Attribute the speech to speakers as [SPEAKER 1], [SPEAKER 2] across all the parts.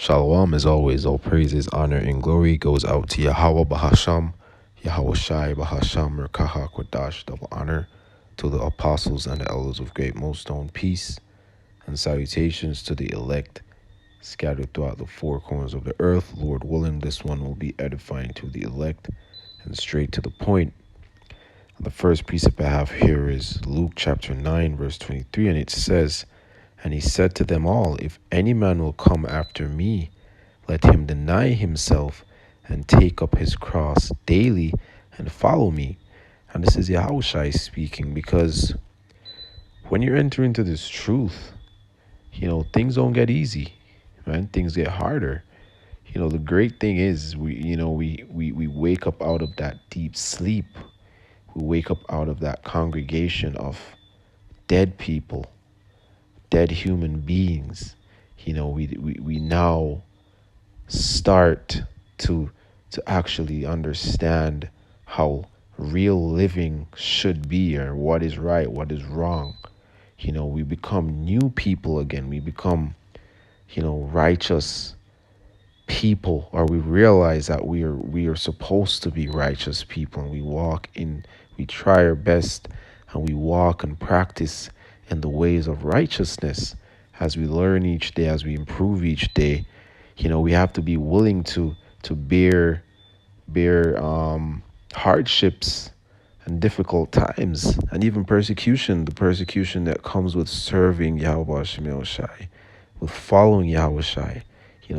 [SPEAKER 1] Shalom, as always, all praises, honor, and glory goes out to Yahweh Bahasham, Yahweh Shai Bahasham, Merkaha Kodash, double honor to the apostles and the elders of Great Millstone, peace and salutations to the elect scattered throughout the four corners of the earth. Lord willing, this one will be edifying to the elect and straight to the point. The first precept I have here is Luke chapter 9, verse 23, and it says, "And he said to them all, if any man will come after me, let him deny himself and take up his cross daily and follow me." And this is Yahushua speaking, because when you enter into this truth, things don't get easy, man. Things get harder. The great thing is we wake up out of that deep sleep. We wake up out of that congregation of dead people, dead human beings. We now start to actually understand how real living should be, or what is right, what is wrong. We become new people again. We become, righteous people, or we realize that we are supposed to be righteous people, and we try our best, and we walk and practice in the ways of righteousness as we learn each day, as we improve each day. We have to be willing to bear hardships and difficult times, and even persecution, the persecution that comes with serving Yahweh Shemel Shai, with following Yahweh Shai.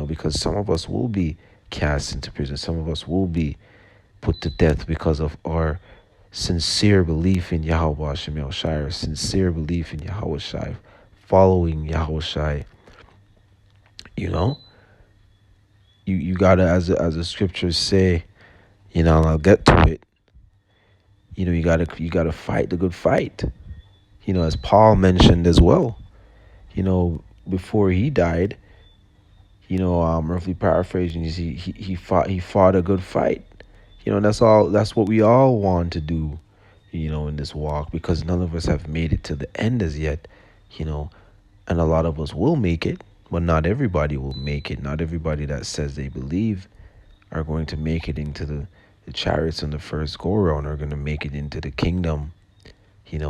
[SPEAKER 1] Because some of us will be cast into prison. Some of us will be put to death because of our sincere belief in Yahweh Shemel Shai, or sincere belief in Yahweh Shai, following Yahweh Shai. You gotta, as the scriptures say, and I'll get to it. You gotta fight the good fight. As Paul mentioned as well. Before he died, roughly paraphrasing, he fought a good fight. That's what we all want to do, in this walk, because none of us have made it to the end as yet, and a lot of us will make it, but not everybody will make it. Not everybody that says they believe are going to make it into the chariots on the first go around, are going to make it into the kingdom,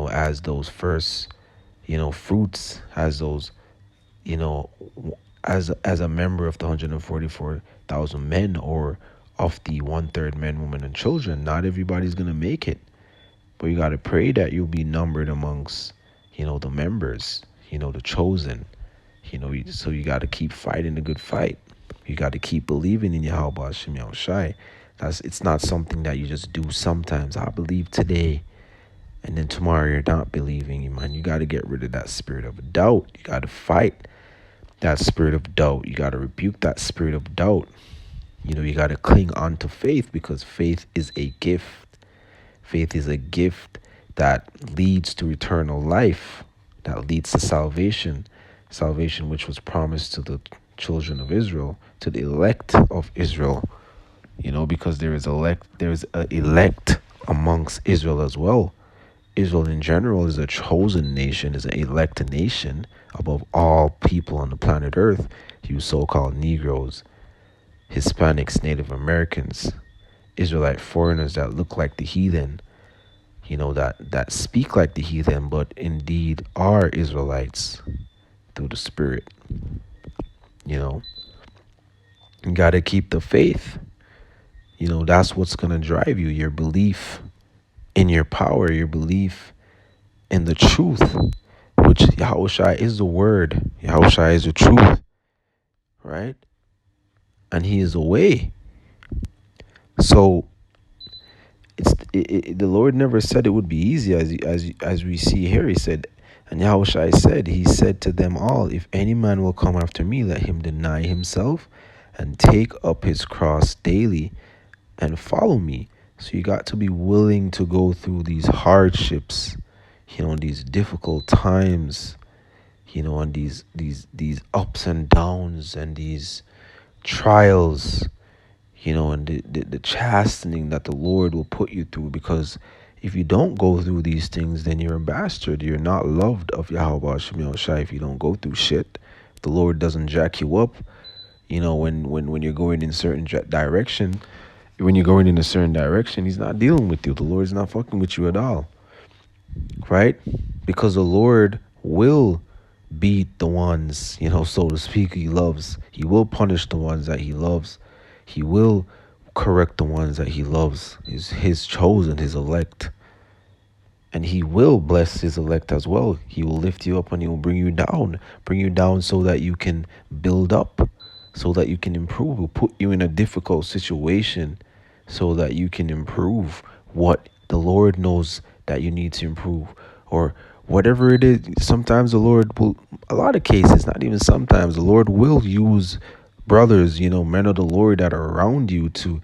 [SPEAKER 1] as those first, fruits, as those, as a member of the 144,000 men, or of the 1/3 men, women, and children. Not everybody's going to make it, but you got to pray that you'll be numbered amongst, the members, the chosen. So you got to keep fighting the good fight. You got to keep believing in Yahweh Shem Shai. It's not something that you just do sometimes. I believe today, and then tomorrow you're not believing, man. You got to get rid of that spirit of doubt. You got to fight that spirit of doubt. You got to rebuke that spirit of doubt. You got to cling on to faith, because faith is a gift. Faith is a gift that leads to eternal life, that leads to salvation. Salvation which was promised to the children of Israel, to the elect of Israel. Because there is a elect amongst Israel as well. Israel in general is a chosen nation, is an elect nation above all people on the planet Earth. You so-called Negroes, Hispanics, Native Americans, Israelite foreigners that look like the heathen, that speak like the heathen, but indeed are Israelites through the Spirit. You got to keep the faith. That's what's going to drive you, your belief in your power, your belief in the truth, which Yahushua is the word. Yahushua is the truth, right? And he is the way. So the Lord never said it would be easy, as we see here. He said, and Yahushua said, he said to them all, if any man will come after me, let him deny himself and take up his cross daily and follow me. So you got to be willing to go through these hardships, these difficult times, and these ups and downs, and these trials, and the chastening that the Lord will put you through. Because if you don't go through these things, then you're a bastard. You're not loved of Yahweh Shem Shai if you don't go through shit. If the Lord doesn't jack you up, When you're going in certain direction, when you're going in a certain direction, he's not dealing with you. The Lord's not fucking with you at all, right? Because the Lord will beat the ones, so to speak, he loves. He will punish the ones that he loves. He will correct the ones that he loves, his chosen, his elect. And he will bless his elect as well. He will lift you up and he will bring you down so that you can build up, so that you can improve. He'll put you in a difficult situation so that you can improve what the Lord knows that you need to improve, or whatever it is. Sometimes the Lord will, a lot of cases, not even sometimes, the Lord will use brothers, men of the Lord that are around you to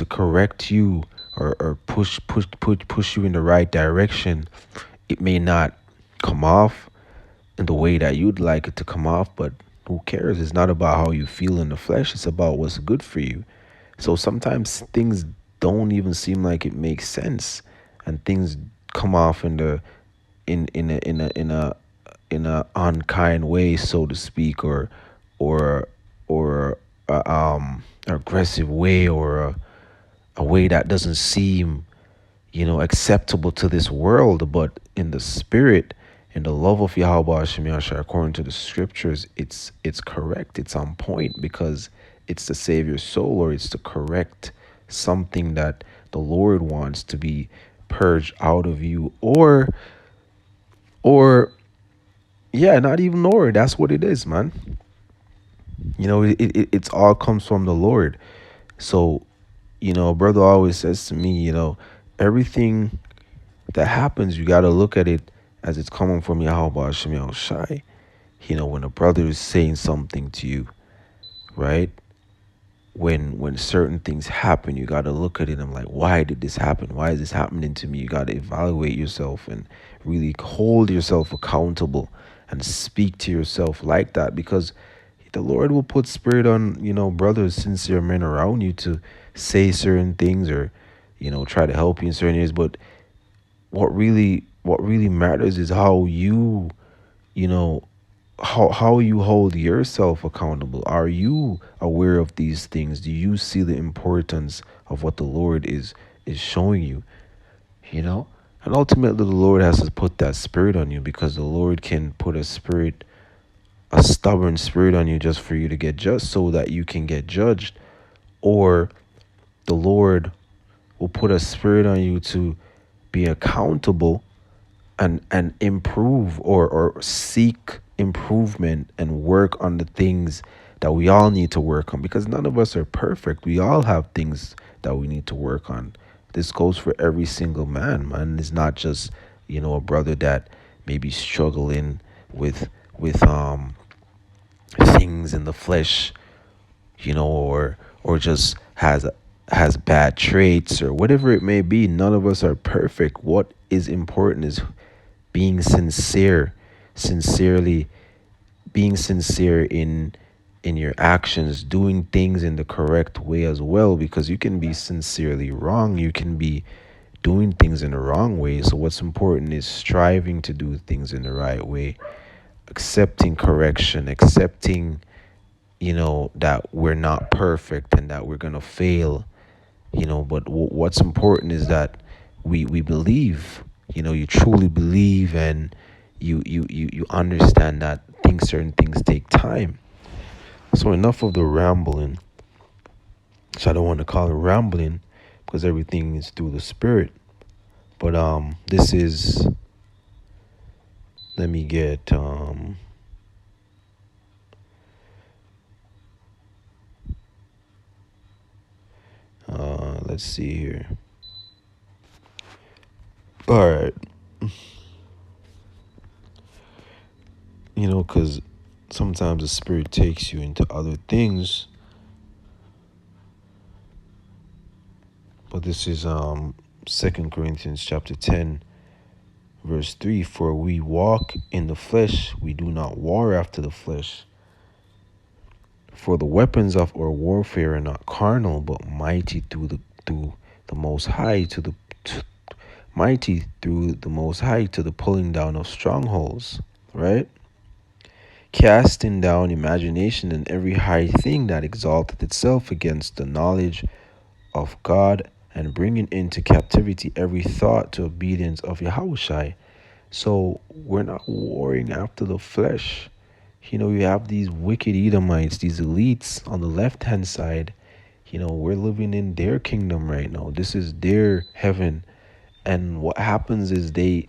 [SPEAKER 1] correct you, or push you in the right direction. It may not come off in the way that you'd like it to come off, but who cares? It's not about how you feel in the flesh, it's about what's good for you. So sometimes things don't even seem like it makes sense, and things come off in a unkind way, so to speak, or aggressive way, or a way that doesn't seem, acceptable to this world. But in the spirit, in the love of Yahweh Hashem Yahshua, according to the scriptures, it's correct. It's on point, because it's to save your soul, or it's to correct something that the Lord wants to be purged out of you, or yeah, not even or. That's what it is, man. It's all comes from the Lord. So, a brother always says to me, everything that happens, you got to look at it as it's coming from Yahweh Hashem Yahushai. When a brother is saying something to you, right? When certain things happen, you got to look at it and like, why did this happen? Why is this happening to me? You got to evaluate yourself and really hold yourself accountable and speak to yourself like that, because the Lord will put spirit on, brothers, sincere men around you to say certain things, or, try to help you in certain areas. But what really matters is how you know how you hold yourself accountable. Are you aware of these things? Do you see the importance of what the Lord is showing you? And ultimately the Lord has to put that spirit on you, because the Lord can put a stubborn spirit on you just for you to get judged, so that you can get judged. Or the Lord will put a spirit on you to be accountable and improve, or seek improvement and work on the things that we all need to work on, because none of us are perfect. We all have things that we need to work on. This goes for every single man. It's not just, a brother that may be struggling with things in the flesh, or just has bad traits, or whatever it may be. None of us are perfect. What is important is being sincerely being sincere in your actions, doing things in the correct way as well, because you can be sincerely wrong. You can be doing things in the wrong way. So what's important is striving to do things in the right way, accepting correction, accepting, that we're not perfect and that we're going to fail, but what's important is that we believe, you truly believe, and you understand that certain things take time. So enough of the rambling. So I don't want to call it rambling, because everything is through the spirit. But this is, let me get let's see here. All right. Because sometimes the spirit takes you into other things. But this is 2 Corinthians chapter 10, verse 3. For we walk in the flesh, we do not war after the flesh. For the weapons of our warfare are not carnal, but mighty through the Most High mighty through the Most High to the pulling down of strongholds. Right? casting down imagination and every high thing that exalted itself against the knowledge of God, and bringing into captivity every thought to obedience of Yahushai. So we're not warring after the flesh. You have these wicked Edomites, these elites on the left hand side. We're living in their kingdom right now. This is their heaven. And what happens is they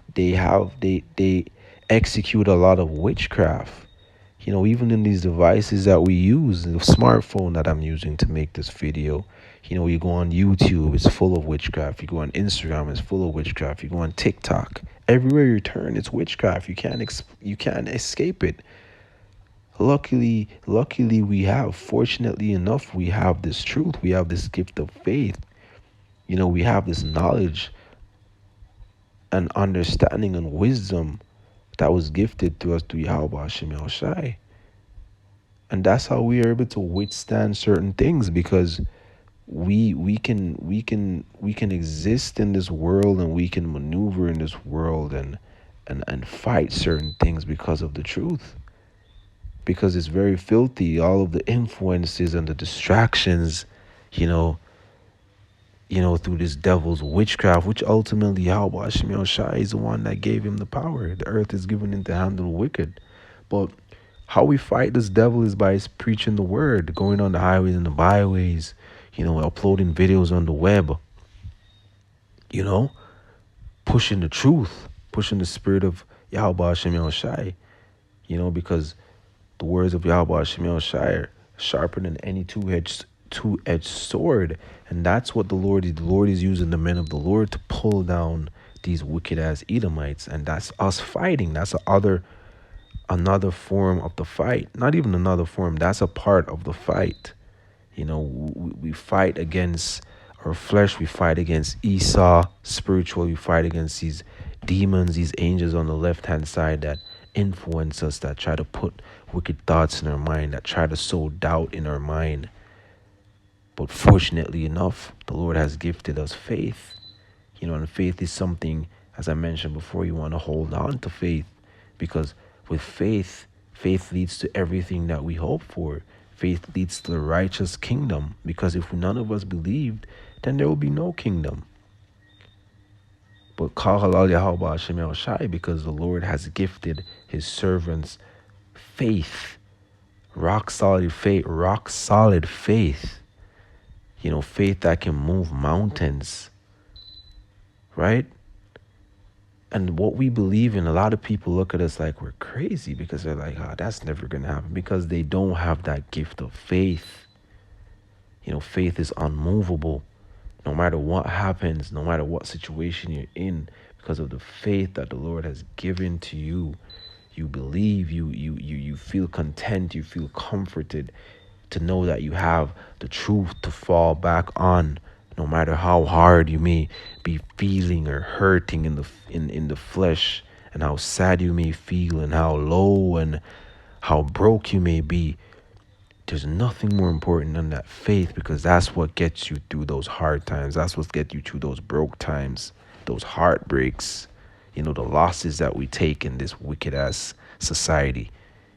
[SPEAKER 1] execute a lot of witchcraft. Even in these devices that we use, the smartphone that I'm using to make this video, you go on YouTube, it's full of witchcraft. You go on Instagram, it's full of witchcraft. You go on TikTok, everywhere you turn, it's witchcraft. You can't escape it. Luckily, fortunately enough, we have this truth. We have this gift of faith. We have this knowledge and understanding and wisdom that was gifted to us through Yahweh Hashem Shai. And that's how we are able to withstand certain things, because we can exist in this world, and we can maneuver in this world, and fight certain things because of the truth. Because it's very filthy, all of the influences and the distractions, you know, through this devil's witchcraft, which ultimately Yahweh Hashem Shai is the one that gave him the power. The earth is given into the hand of the wicked. But how we fight this devil is by preaching the word, going on the highways and the byways, uploading videos on the web, you know, pushing the truth, pushing the spirit of Yahweh Hashem Shai, because the words of Yahweh Hashem Shai are sharper than any two-edged sword. And that's what the Lord is. The Lord is using the men of the Lord to pull down these wicked ass Edomites. And that's us fighting. That's another form of the fight. Not even another form. That's a part of the fight. We fight against our flesh. We fight against Esau spiritual. We fight against these demons, these angels on the left-hand side that influence us, that try to put wicked thoughts in our mind, that try to sow doubt in our mind. But fortunately enough, the Lord has gifted us faith. And faith is something, as I mentioned before, you want to hold on to faith, because with faith leads to everything that we hope for. Faith leads to the righteous kingdom, because if none of us believed, then there will be no kingdom. But Kal Halal Yahweh Hashem El Shai, because the Lord has gifted his servants faith, rock solid faith, faith that can move mountains, right? And what we believe in, a lot of people look at us like we're crazy, because they're like, that's never going to happen, because they don't have that gift of faith. Faith is unmovable. No matter what happens, no matter what situation you're in, because of the faith that the Lord has given to you, you believe, you feel content, you feel comforted to know that you have the truth to fall back on, no matter how hard you may be feeling or hurting in the flesh, and how sad you may feel, and how low and how broke you may be. There's nothing more important than that faith, because that's what gets you through those hard times. That's what gets you through those broke times, those heartbreaks, the losses that we take in this wicked ass society.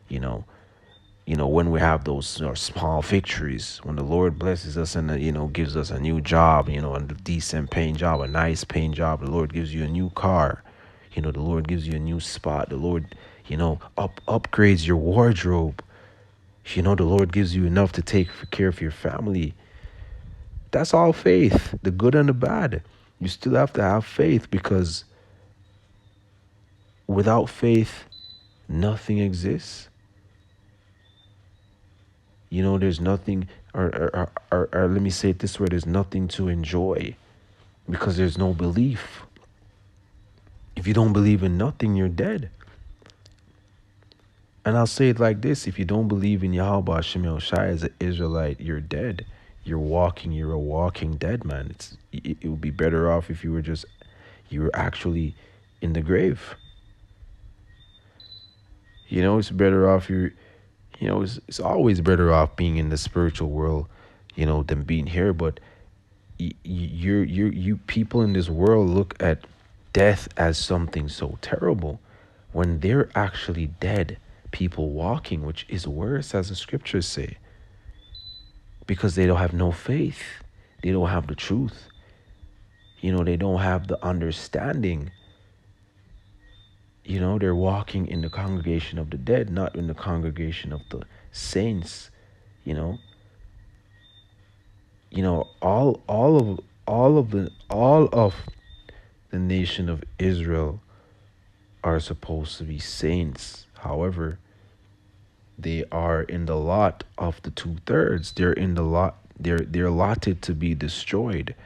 [SPEAKER 1] When we have those small victories, when the Lord blesses us and gives us a new job, a decent paying job, a nice paying job. The Lord gives you a new car. The Lord gives you a new spot. The Lord, upgrades your wardrobe. The Lord gives you enough to take care of your family. That's all faith, the good and the bad. You still have to have faith, because without faith, nothing exists. There's nothing, or let me say it this way, there's nothing to enjoy, because there's no belief. If you don't believe in nothing, you're dead. And I'll say it like this: if you don't believe in Yahweh Hashem El Shai as an Israelite, you're dead. You're a walking dead man. It would be better off if you were actually in the grave. It's better off it's always better off being in the spiritual world, than being here. But you people in this world look at death as something so terrible, when they're actually dead. people walking, which is worse, as the scriptures say, because they don't have no faith. They don't have the truth. They don't have the understanding. They're walking in the congregation of the dead, not in the congregation of the saints. You know, all of the nation of Israel are supposed to be saints. However, they are in the lot of the 2/3. They're in the lot. They're allotted to be destroyed.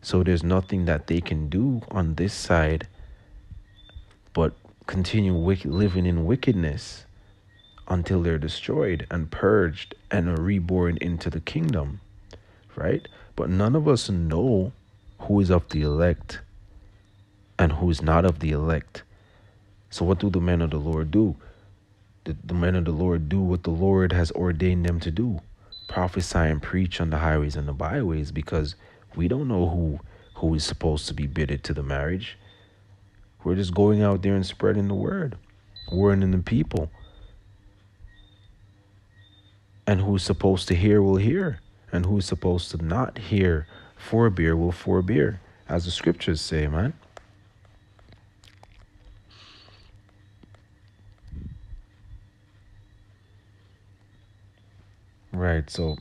[SPEAKER 1] So there's nothing that they can do on this side but continue living in wickedness until they're destroyed and purged and are reborn into the kingdom, right? But none of us know who is of the elect and who is not of the elect. So what do the men of the Lord do? The men of the Lord do what the Lord has ordained them to do. Prophesy and preach on the highways and the byways, because we don't know who is supposed to be bidded to the marriage. We're just going out there and spreading the word, warning the people. And who's supposed to hear will hear, and who's supposed to not hear, forbear will forbear, as the scriptures say, man. Right, so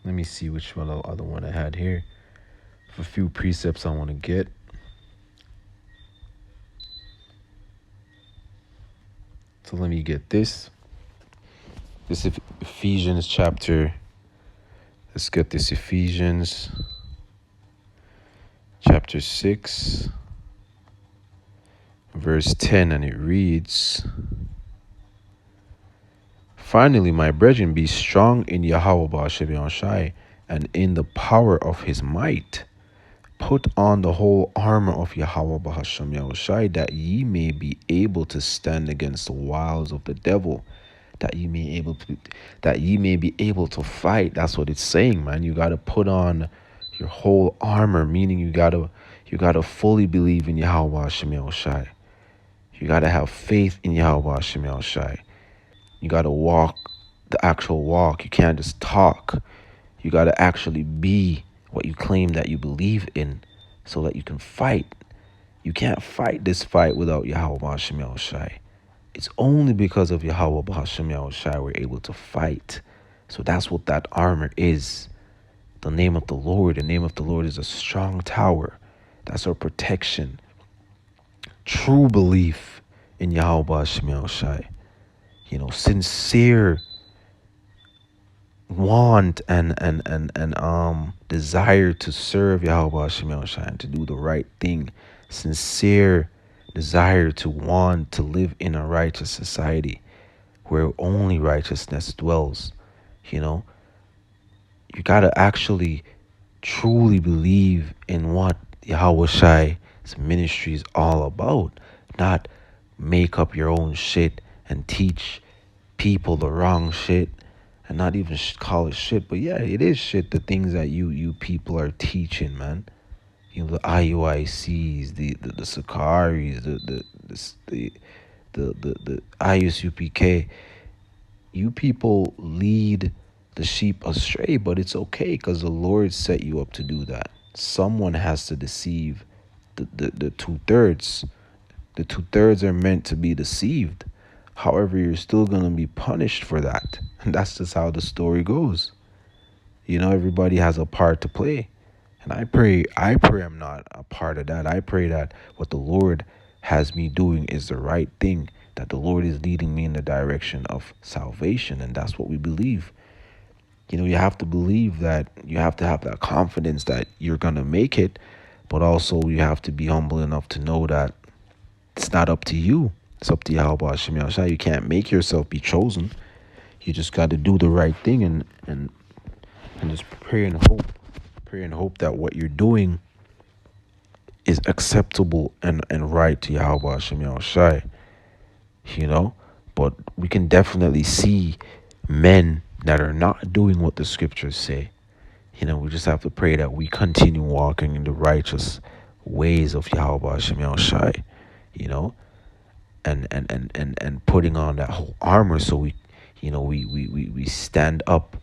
[SPEAKER 1] let me see which one the other one I had here. A few precepts I want to get. So let me get this. This is Ephesians chapter. Let's get this Ephesians chapter 6, verse 10, and it reads, "Finally, my brethren, be strong in Yahweh Ba'ashem Yahushai, and in the power of his might. Put on the whole armor of Yahweh Ba'ashem Yahushai, that ye may be able to stand against the wiles of the devil, that ye may be able to fight." That's what it's saying, man. You gotta put on your whole armor, meaning you gotta fully believe in Yahweh Ba'ashem Yahushai. You gotta have faith in Yahweh Ba'ashem Yahushai. You got to walk the actual walk. You can't just talk. You got to actually be what you claim that you believe in, so that you can fight. You can't fight this fight without Yahweh Ba'ashem Yahushai. It's only because of Yahweh Ba'ashem Yahushai we're able to fight. So that's what that armor is. The name of the Lord. The name of the Lord is a strong tower. That's our protection. True belief in Yahweh Ba'ashem Yahushai. Sincere want and desire to serve Yahweh Ba'ashem Yahushai and to do the right thing. Sincere desire to want to live in a righteous society where only righteousness dwells. You gotta actually truly believe in what Yahweh Shai's ministry is all about, not make up your own shit and teach people the wrong shit, and not even call it shit, but yeah, it is shit. The things that you people are teaching, man. The IUICs, the Sakaris, the IUSUPK. You people lead the sheep astray, but it's okay, because the Lord set you up to do that. Someone has to deceive the 2/3. The 2/3 are meant to be deceived. However, you're still going to be punished for that. And that's just how the story goes. Everybody has a part to play. And I pray I'm not a part of that. I pray that what the Lord has me doing is the right thing, that the Lord is leading me in the direction of salvation. And that's what we believe. You have to believe that. You have to have that confidence that you're going to make it. But also you have to be humble enough to know that it's not up to you. It's up to Yahweh Ba'ashem Yahushai. You can't make yourself be chosen. You just got to do the right thing and just pray and hope. Pray and hope that what you're doing is acceptable and right to Yahweh Ba'ashem Yahushai. But we can definitely see men that are not doing what the scriptures say. We just have to pray that we continue walking in the righteous ways of Yahweh Ba'ashem Yahushai. and putting on that whole armor, so we stand up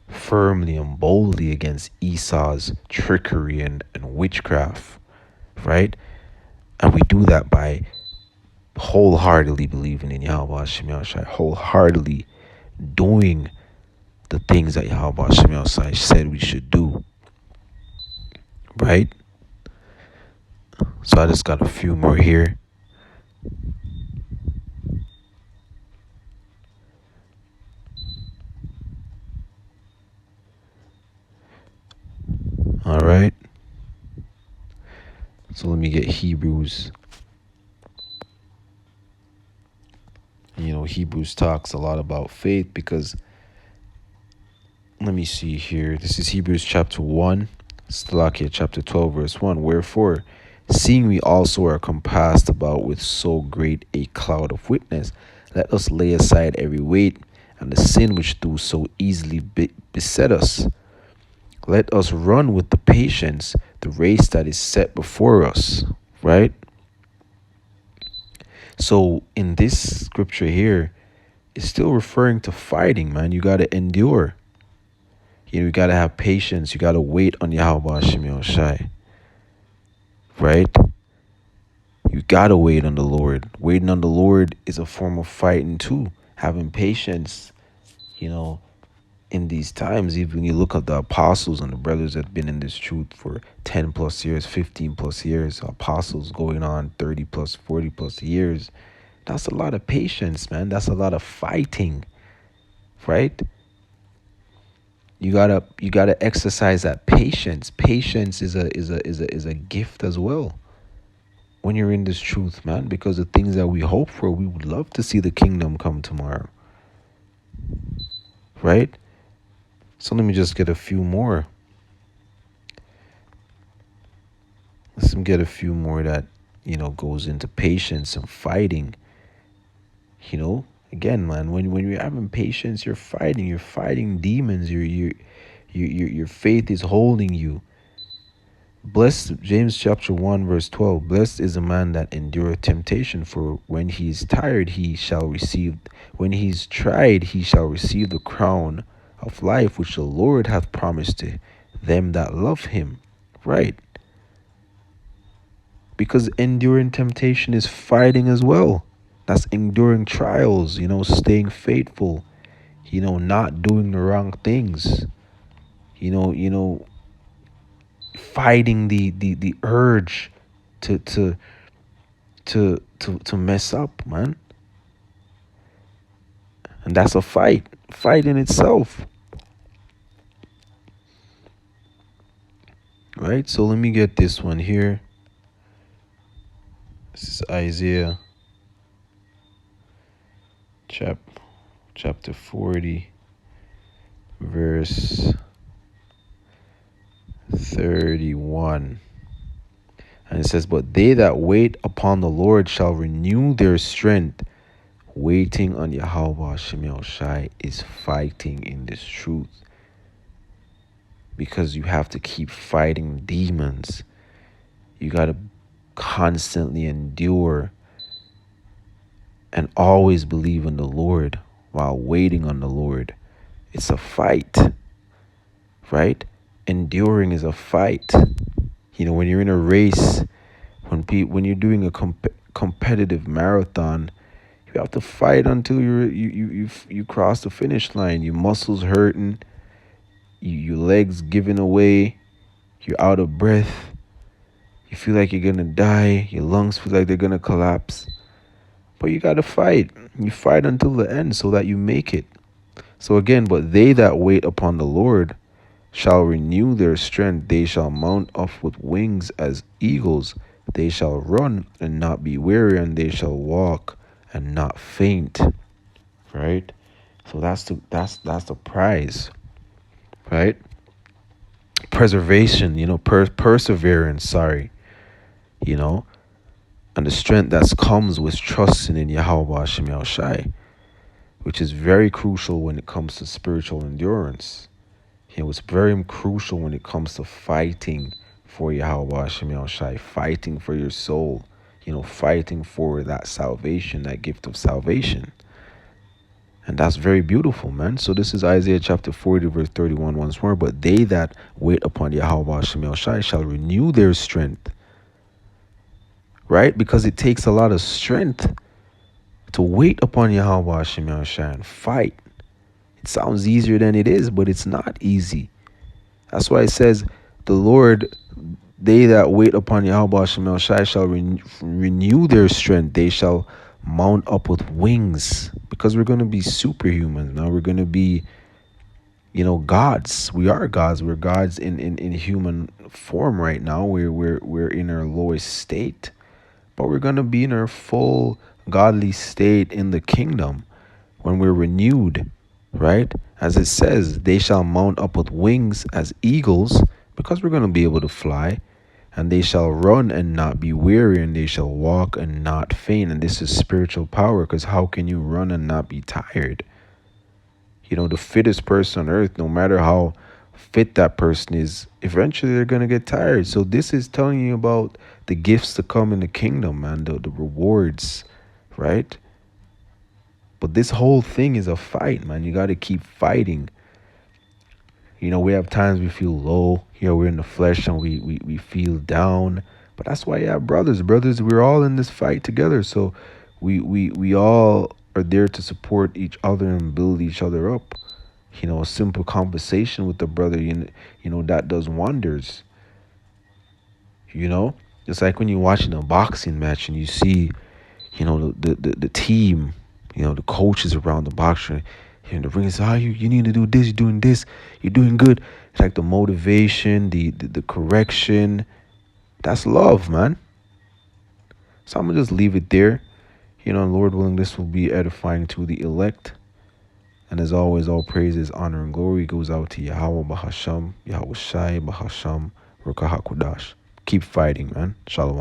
[SPEAKER 1] firmly and boldly against Esau's trickery and witchcraft, right? And we do that by wholeheartedly believing in Yahweh Hashem Yahushai, wholeheartedly doing the things that Yahweh Hashem Yahushai said we should do, right? So I just got a few more here. All right. So let me get Hebrews. Hebrews talks a lot about faith because, let me see here. This is Hebrews chapter 1, Stalakia chapter 12, verse 1. Wherefore, seeing we also are compassed about with so great a cloud of witness, let us lay aside every weight and the sin which do so easily beset us. Let us run with the patience the race that is set before us, right? So in this scripture here, it's still referring to fighting, man. You got to endure. You got to have patience. You got to wait on Yahweh Hashem Yahushai, right? You got to wait on the Lord. Waiting on the Lord is a form of fighting too. Having patience, in these times, even when you look at the apostles and the brothers that have been in this truth for 10 plus years, 15 plus years, apostles going on 30 plus, 40 plus years, that's a lot of patience, man. That's a lot of fighting, right? You gotta exercise that patience. Patience is a gift as well when you're in this truth, man, because the things that we hope for, we would love to see the kingdom come tomorrow, right? So let me just get a few more. Let's get a few more that, goes into patience and fighting. Again, man, when you're having patience, you're fighting demons. Your faith is holding you. Blessed, James chapter 1 verse 12, blessed is a man that endureth temptation, for when he is tired when he's tried he shall receive the crown of life which the Lord hath promised to them that love him, right? Because enduring temptation is fighting as well. That's enduring trials, staying faithful, not doing the wrong things, fighting the urge to mess up, man. And that's a fight in itself, right? So let me get this one here. This is Isaiah chapter 40 verse 31, and it says, but they that wait upon the Lord shall renew their strength. Waiting on Yahweh Hashem Yahushai is fighting in this truth, because you have to keep fighting demons. You got to constantly endure and always believe in the Lord while waiting on the Lord. It's a fight, right? Enduring is a fight. When you're in a race, when you're doing a competitive marathon, you have to fight until you cross the finish line. Your muscles hurting, your legs giving away, you're out of breath, you feel like you're gonna die, your lungs feel like they're gonna collapse. But you gotta fight. You fight until the end so that you make it. So again, but they that wait upon the Lord shall renew their strength. They shall mount up with wings as eagles. They shall run and not be weary, and they shall walk and not faint. Right? So that's the prize. Right? Preservation, perseverance, sorry. And the strength that comes with trusting in Yahweh Hashem Yahushai, which is very crucial when it comes to spiritual endurance. It's very crucial when it comes to fighting for Yahweh Hashem Yahushai, fighting for your soul, fighting for that salvation, that gift of salvation. And that's very beautiful, man. So this is Isaiah chapter 40, verse 31 once more. But they that wait upon Yahweh Shemel Shai shall renew their strength. Right? Because it takes a lot of strength to wait upon Yahweh Shemel Shai and fight. It sounds easier than it is, but it's not easy. That's why it says, the Lord, they that wait upon Yahweh Shemel Shai shall renew their strength. They shall mount up with wings, because we're going to be superhumans. Now we're going to be, gods. We are gods. We're gods in human form right now. We're in our lowest state, but we're going to be in our full godly state in the kingdom when we're renewed, right? As it says, they shall mount up with wings as eagles, because we're going to be able to fly. And they shall run and not be weary, and they shall walk and not faint. And this is spiritual power, because how can you run and not be tired? The fittest person on earth, no matter how fit that person is, eventually they're going to get tired. So this is telling you about the gifts to come in the kingdom, man, the rewards, right? But this whole thing is a fight, man. You got to keep fighting. We have times we feel low. We're in the flesh and we feel down. But that's why you have brothers. Brothers, we're all in this fight together. So we all are there to support each other and build each other up. A simple conversation with the brother, that does wonders. It's like when you're watching a boxing match and you see, the team, the coaches around the boxer. And the ring is, you need to do this, you're doing this, you're doing good. It's like the motivation, the correction. That's love, man. So I'm going to just leave it there. Lord willing, this will be edifying to the elect. And as always, all praises, honor, and glory goes out to Yahweh Bahasham, Yahweh Shai Bahasham, Rukahakudash. Keep fighting, man. Shalom.